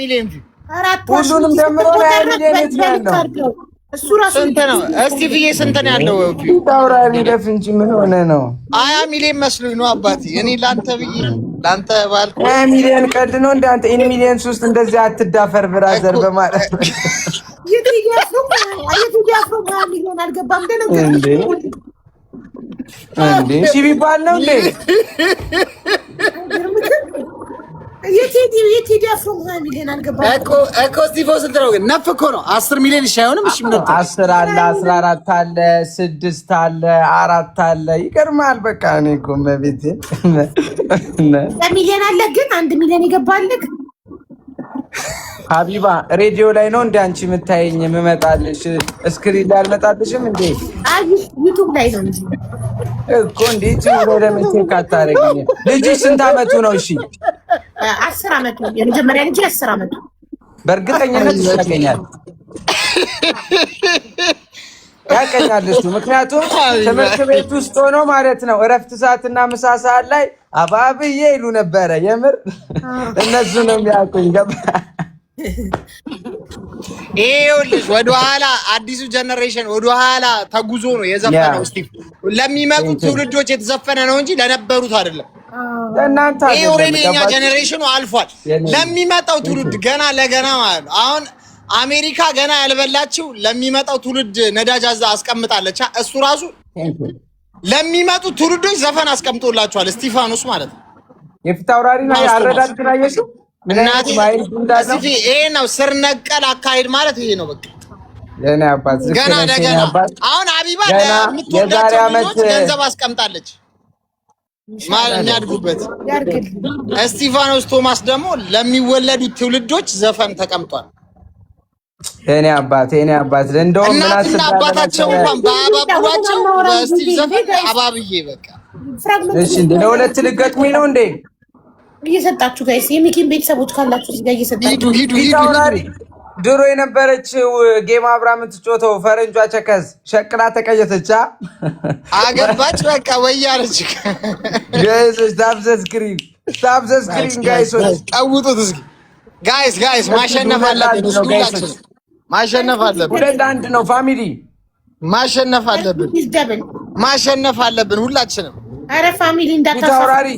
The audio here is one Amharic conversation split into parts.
ሚሊዮን ሁሉንም ደምሮ 20 ሚሊዮን ያለው እሱ ራሱ ስንት ነው? እስቲ ፍዬ ስንት ነው ያለው? ታውራ ቢለፍ እንጂ ምን ሆነ ነው? 20 ሚሊዮን መስሎኝ ነው አባቴ። እኔ ላንተ ብዬ ላንተ ባልኩ 20 ሚሊዮን ቀድ ነው እንደ አንተ ኢን ሚሊዮን ሶስት እንደዚህ አትዳፈር ብራዘር በማለት እንዴ እሺ ቢባል ነው እንዴ? የቴዲ አፍሮ ሚሊዮን አልገባም እኮ ስቲፎ ስንት ነው ግን? ነፍ እኮ ነው 10 ሚሊዮን እሺ አይሆንም? እሺ ምን ነው 10 አለ 14 አለ 6 አለ 4 አለ ይገርማል። በቃ እኔ እኮ መቤቴ ሚሊዮን አለ ግን 1 ሚሊዮን ይገባልክ ሀቢባ ሬዲዮ ላይ ነው እንደ አንቺ የምታየኝ የምመጣልሽ ስክሪን ላይ አልመጣልሽም እንዴ? አይ ዩቲዩብ ላይ ነው እንጂ እኮ እንዴት ነው ለምን ካታረግኝ? ልጅሽ ስንት አመቱ ነው? እሺ 10 አመቱ የመጀመሪያ ልጅ 10 አመቱ በእርግጠኝነት ያገኛል ያገኛል እሱ። ምክንያቱም ትምህርት ቤት ውስጥ ሆኖ ማለት ነው እረፍት ሰዓትና ምሳ ሰዓት ላይ አባብዬ ይሉ ነበረ። የምር እነሱ ነው የሚያውቁኝ። ገባ ይኸውልሽ ወደኋላ አዲሱ ጀነሬሽን ወደኋላ ተጉዞ ነው የዘፈነው። ስቲቭ ለሚመጡት ትውልዶች የተዘፈነ ነው እንጂ ለነበሩት አይደለም። ለእናንተ ይሄ ኦሬዲ የኛ ጀነሬሽኑ አልፏል። ለሚመጣው ትውልድ ገና ለገና ማለት ነው። አሁን አሜሪካ ገና ያልበላችው ለሚመጣው ትውልድ ነዳጅ አስቀምጣለች። እሱ ራሱ ለሚመጡት ትውልዶች ዘፈን አስቀምጦላቸዋል። እስጢፋኖስ ማለት ነው። የፊት አውራሪ ነው ያረዳል ትራየሽው እናት ባይል ይሄ ነው ስር ነቀል አካሄድ ማለት ይሄ ነው። በቃ የኔ አባት ገና ለገና አሁን አቢባ ለምትወዳቸው ልጆች ገንዘብ አስቀምጣለች ማለት የሚያድጉበት። እስጢፋኖስ ቶማስ ደግሞ ለሚወለዱት ትውልዶች ዘፈን ተቀምጧል። የኔ አባት እንደውም ምን አስባለሁ እና አባታቸው እንኳን በአባቡላቸው በስቲቭ ዘፈን አባብዬ በቃ እሺ እንደ ለሁለት ልገጥሙኝ ነው እንዴ? እየሰጣችሁ ጋይስ የሚኪን ቤተሰቦች ካላችሁ እዚህ ጋር እየሰጣችሁ ሂዱ። ድሮ የነበረችው ጌም አብራ የምትጮተው ፈረንጇ ቸከዝ ሸቅላ ተቀየሰች። አገባች በቃ ወያለች። ጋይሶች ታብዘስክሪን ጋይሶች ቀውጡት እስኪ ጋይስ ማሸነፍ አለብን። ሁላችንም ማሸነፍ አለብን። 2-1 ነው ፋሚሊ ማሸነፍ አለብን ሁላችንም። አረ ፋሚሊ እንዳታሳውሪ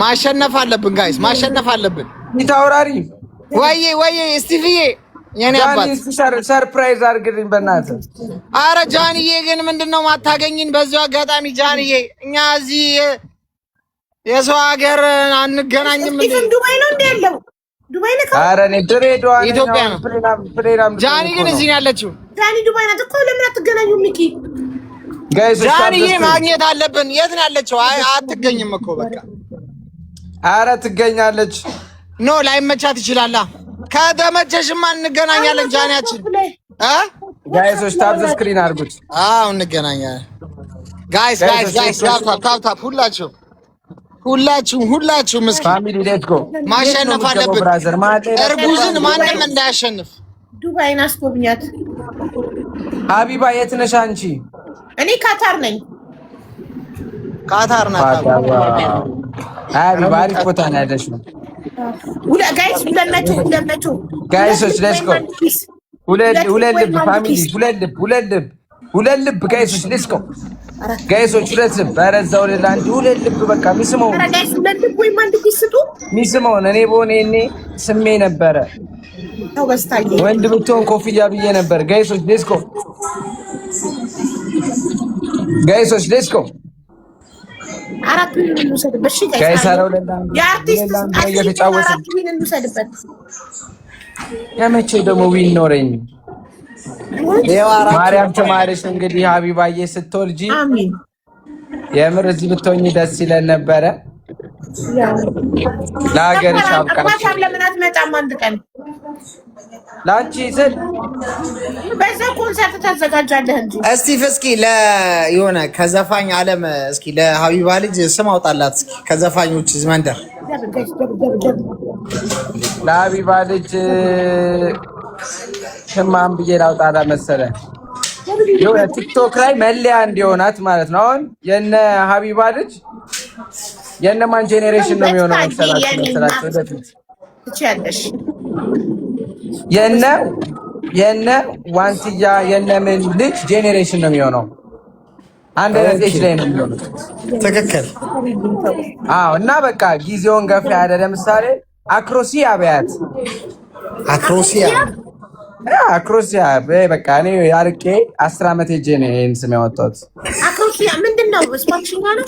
ማሸነፍ አለብን ጋይስ ማሸነፍ አለብን። ይታውራሪ ወይዬ እስቲፍዬ የኔ አባት ሰርፕራይዝ አድርግልኝ በእናትህ። አረ ጃንዬ ግን ምንድነው ማታገኝን? በዚሁ አጋጣሚ ጃንዬ እኛ እዚህ የሰው ሀገር አንገናኝም እንዴ? ዱባይ ነው እንዴ ያለው? ዱባይ ነው? አረ እኔ ድሬዳዋ ነኝ። ኢትዮጵያ ነው። ጃኒ ግን እዚህ ነው ያለችው። ጃኒ ዱባይ ናት እኮ። ለምን አትገናኙ? ሚኪ ጋይስ ጃንዬ ማግኘት አለብን። የት ነው ያለችው? አትገኝም እኮ በቃ። አረ ትገኛለች። ኖ ላይመቻት ይችላል። ከተመቸሽማ እንገናኛለን ጃኒያችን። ጋይሶች ታብ ስክሪን አድርጉት። አዎ እንገናኛለን። ጋይስ ታፕ ሁላችሁም እስኪ ፋሚሊ ሌትስ ጎ ማሸነፍ አለብን። እርጉዝን ማንም እንዳያሸንፍ። ዱባይን አስጎብኛት። ሀቢባ የት ነሽ አንቺ? እኔ ካታር ነኝ። ካታር ናት። ሀቢባ አሪፍ ቦታ ነው ያለሽው። ጋይስ 200 ጋይሶች ሌትስ ጎ ሁለት ልብ ፋሚሊ ሁለት ልብ ጋይሶች ሌትስ ጎ ጋይሶች ሁለት ልብ በረዛው ለላንዲ ሁለት ልብ በቃ ሚስመው ጋይስ ሁለት ልብ ወይ ማንድ ቢስጡ ሚስመው እኔ በሆነ ስሜ ነበረ ነው በስታይ ወንድ ብትሆን ኮፍያ ብዬ ነበር። ጋይሶች ሌትስ ጎ አራት ምን እንውሰድበት? እሺ ጋይስ አራው ለላንዲ የአርቲስት እየተጫወተ ምን እንውሰድበት? ያመቼ ደግሞ ዊን ኖረኝ ማርያም ተማሪሽ እንግዲህ ሀቢባዬ ስትወልጂ አሜን። የምር እዚህ ብትሆኚ ደስ ይለን ነበረ። ለሀገርሽ አብቃሽ። ለምን አትመጣም አንድ ቀን? ላንቺ ስል በዛ ኮንሰርት ታዘጋጃለህ እንጂ። እስኪ የሆነ ከዘፋኝ ዓለም እስኪ ለሀቢባ ልጅ ስም አውጣላት እስኪ ከዘፋኞች መንደር ለሀቢባ ልጅ ሽማም ብዬ ላውጣላ መሰለህ የሆነ ቲክቶክ ላይ መለያ እንዲሆናት ማለት ነው። አሁን የነ ሀቢባ ልጅ የነ ማን ጄኔሬሽን ነው የሚሆነው መሰላችሁ? ወደፊት ትችያለሽ የነ ዋንትያ የነ ምን ልጅ ጄኔሬሽን ነው የሚሆነው። አንድ አይነት ኤጅ ላይ ነው የሚሆነው። ትክክል። አዎ። እና በቃ ጊዜውን ገፋ ያለ ለምሳሌ አክሮሲያ በያት አክሮሲያ በቃ እኔ አርቄ 10 ዓመት ሄጄ ነው ይሄን ስም ያወጣሁት። አክሮሲያ ምንድነው? ስፓንሽኛ ነው።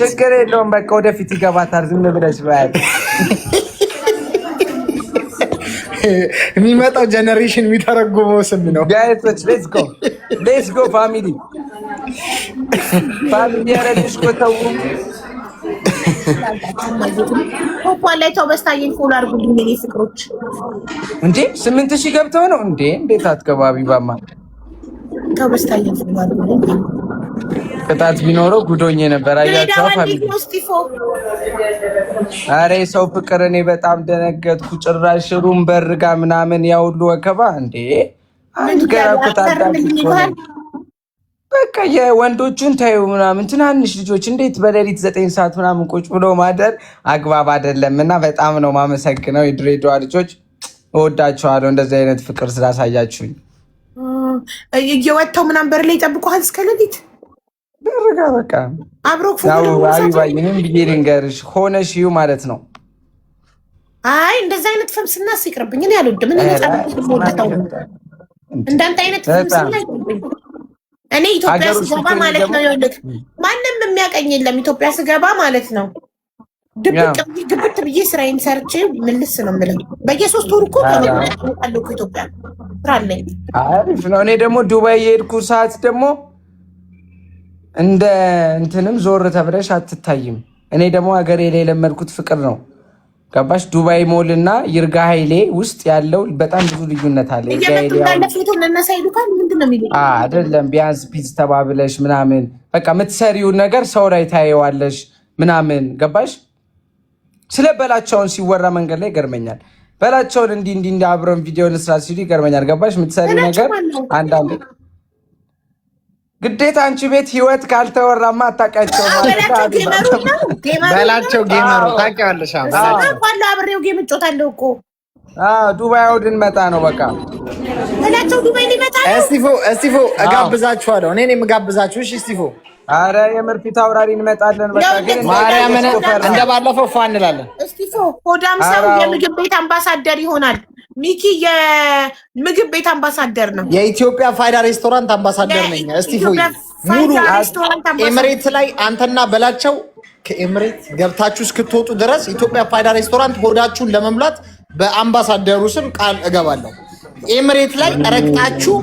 ችግር የለውም። በቃ ወደፊት ይገባታል። ዝም ብለሽ በያት። የሚመጣው ጀነሬሽን የሚተረጉመው ስም ነው። ጋይሶች ሌትስ ጎ ፋሚሊ ያረድሽ ኮተው ኮፓን ላይ ተው በስታየን ፎሎ አድርጉልኝ የኔ ፍቅሮች። እንዴ 8000 ገብተው ነው እንዴ? እንዴት አትገባቢ ባማ ተው በስታየን ፎሎ አድርጉልኝ። ቅጣት ቢኖረው ጉዶኝ ነበር። አያቸው ፋሚሊ። አሬ ሰው ፍቅር እኔ በጣም ደነገጥኩ። ጭራሽ ሩም በርጋ ምናምን ያውሉ ወከባ እንዴ አንድ ገራቁት በቃ የወንዶቹን ታዩ ምናምን ትናንሽ ልጆች እንዴት በሌሊት 9 ሰዓት ምናምን ቁጭ ብሎ ማደር አግባብ አይደለም። እና በጣም ነው ማመሰግነው የድሬዳዋ ልጆች፣ እወዳቸዋለሁ እንደዚህ አይነት ፍቅር ስላሳያችሁኝ። እየወጣው ምናምን በር ላይ ይጠብቁሃል እስከ ሌሊት ደረጋ በቃ አብሮክ ያው አቢባይንም ብዬ ልንገርሽ ሆነሽ ይሁ ማለት ነው። አይ እንደዚህ አይነት ፍምስና ሲቅርብኝ እኔ አልወድም። እኔ እንዳንተ አይነት ፍምስና ይቅርብኝ። እኔ ኢትዮጵያ ስገባ ማለት ነው ይኸውልህ ማንም የሚያቀኝ የለም። ኢትዮጵያ ስገባ ማለት ነው ግብት ብዬ ስራዬን ሰርቼ ምልስ ነው የምለው። በየ3 ወሩ እኮ አለው ኢትዮጵያ ስራ አለኝ። አሪፍ ነው። እኔ ደግሞ ዱባይ የሄድኩ ሰዓት ደግሞ እንደ እንትንም ዞር ተብለሽ አትታይም። እኔ ደግሞ ሀገሬ ላይ የለመድኩት ፍቅር ነው። ገባሽ? ዱባይ ሞል እና ይርጋ ኃይሌ ውስጥ ያለው በጣም ብዙ ልዩነት አለ። አይደለም ቢያንስ ፒዝ ተባብለሽ ምናምን በቃ የምትሰሪውን ነገር ሰው ላይ ታየዋለሽ ምናምን። ገባሽ? ስለ በላቸውን ሲወራ መንገድ ላይ ይገርመኛል። በላቸውን እንዲህ አብረን ቪዲዮ እንስራ ሲሉ ይገርመኛል። ገባሽ? የምትሰሪው ነገር አንዳንድ ግዴታ አንቺ ቤት ህይወት ካልተወራማ አታውቂያቸውም ማለት በላቸው ጌመሩ ታውቂዋለሽ። አብሬው ጌም እጮታለሁ እኮ ዱባይ አውድን መጣ ነው በቃ በላቸው ዱባይ ሊመጣ ነው። እስቲፎ እጋብዛችኋለሁ። እኔ ነኝ የምጋብዛችሁ። እሺ እስቲፎ። አረ የምር ፊት አውራሪ እንመጣለን በቃ ግን ማርያምን እንደባለፈው ፏ እንላለን። እስቲፎ ሆዳም ሰው የምግብ ቤት አምባሳደር ይሆናል። ሚኪ የምግብ ቤት አምባሳደር ነው። የኢትዮጵያ ፋይዳ ሬስቶራንት አምባሳደር ነኝ። እስቲፎ ሙሉ ኤምሬት ላይ አንተና በላቸው ከኤምሬት ገብታችሁ እስክትወጡ ድረስ ኢትዮጵያ ፋይዳ ሬስቶራንት ሆዳችሁን ለመሙላት በአምባሳደሩ ስም ቃል እገባለሁ። ኤምሬት ላይ ረግጣችሁ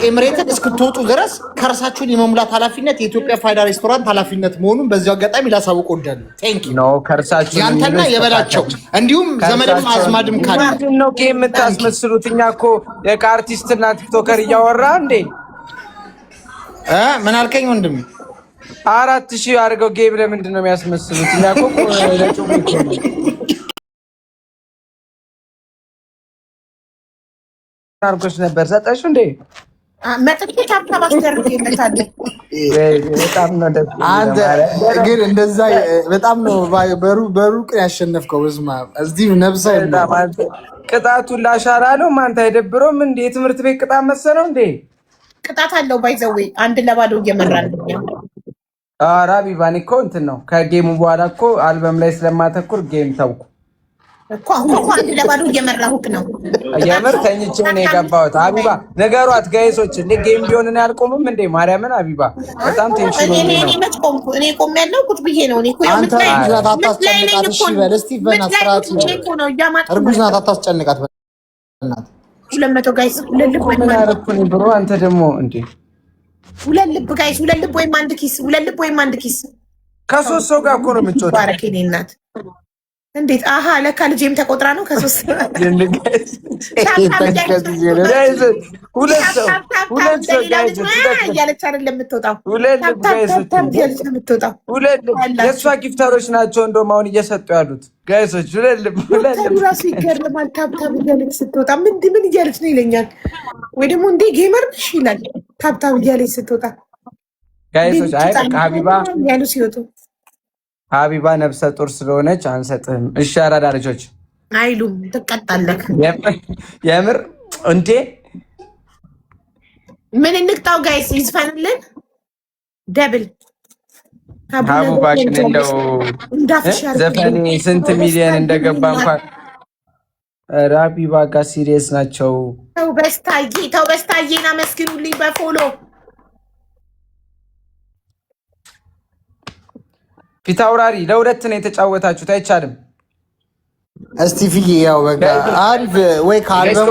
ኤምሬትን እስክትወጡ ድረስ ከርሳችሁን የመሙላት ኃላፊነት የኢትዮጵያ ፋይዳ ሬስቶራንት ኃላፊነት መሆኑን በዚሁ አጋጣሚ ላሳውቅ እወዳለሁ። ቴንክ ዩ ከርሳችሁ ያንተና የበላቸው እንዲሁም ዘመድም አዝማድም ካለ ነው የምታስመስሉት። እኛ እኮ የአርቲስትና ቲክቶከር እያወራ እንዴ ምን አልከኝ ወንድም? 4000 አድርገው ጌም ለምንድን ነው የሚያስመስሉት? እኛ እኮ አርጎሽ ነበር ሰጠሽ እንዴ? መጥቼ ታብታብ አስደርጌለታለሁ። በጣም ነው ደስ አንተ ግን እንደዛ በጣም ነው በሩቅ ያሸነፍከው። እስማ እዚህ ነብሳ ቅጣቱን ላሻራ ነው። ማንተ አይደብሮም እንዴ? የትምህርት ቤት ቅጣት መሰለው እንዴ? ቅጣት አለው። ባይዘዌ 1-0 እየመራን ነው። ኧረ ቢባን እኮ እንትን ነው። ከጌሙ በኋላ እኮ አልበም ላይ ስለማተኩር ጌም ተውኩ እኮ። አሁን እኮ 1-0 እየመራሁት ነው። የምር ተኝቼ ነው የገባሁት። አቢባ ነገሯት ጋይሶች እንዴ ጌም ቢሆን እኔ አልቆምም እንዴ? ማርያምን አቢባ በጣም ቴንሽን ነው። እኔ ቆም ያለው ቁጭ ብዬ ነው። እኔ እኮ አንተ እርጉዝ ናት አታስጨንቃት። እሺ በል እስቲ በናስራት እርጉዝ ናት አታስጨንቃት። በእናትህ 200 ጋይስ ለልብ ምን አረኩኝ ብሮ አንተ ደግሞ እንዴ 2 ልብ ጋይስ 2 ልብ ወይም 1 ኪስ 2 ልብ ወይም 1 ኪስ ከ3 ሰው ጋር እኮ ነው የምትጮተው። ባረከኝ እናት እንዴት አሃ ለካ ልጄም ተቆጥራ ነው ከ3 የእሷ ጊፍተሮች ናቸው እንደውም አሁን እየሰጡ ያሉት ጋይሶች። ራሱ ይገርማል። ታብታብ እያለች ስትወጣ ምን እያለች ነው ይለኛል። ወይ ደግሞ እንዴ ጌመር ነሽ ይላል። ታብታብ እያለች ስትወጣ ጋይሶች። አይ ሀቢባ ያሉ ሲወጡ ሀቢባ ነብሰ ጡር ስለሆነች አንሰጥህም። እሺ አራዳ ልጆች አይሉም ትቀጣለህ። የምር እንዴ ምን እንቅጣው ጋይስ? ይዝፈንልን ደብል ሀቡ ባክን እንደው ዘፈኔ ስንት ሚሊዮን እንደገባ እንኳን ራቢ ባጋ ሲሪየስ ናቸው። ተው በስታዬን አመስግኑልኝ በፎሎ ፊት አውራሪ ለሁለት ነው የተጫወታችሁት። አይቻልም። እስቲ ፍዬ ያው በቃ አሪፍ ወይ ካልበሙ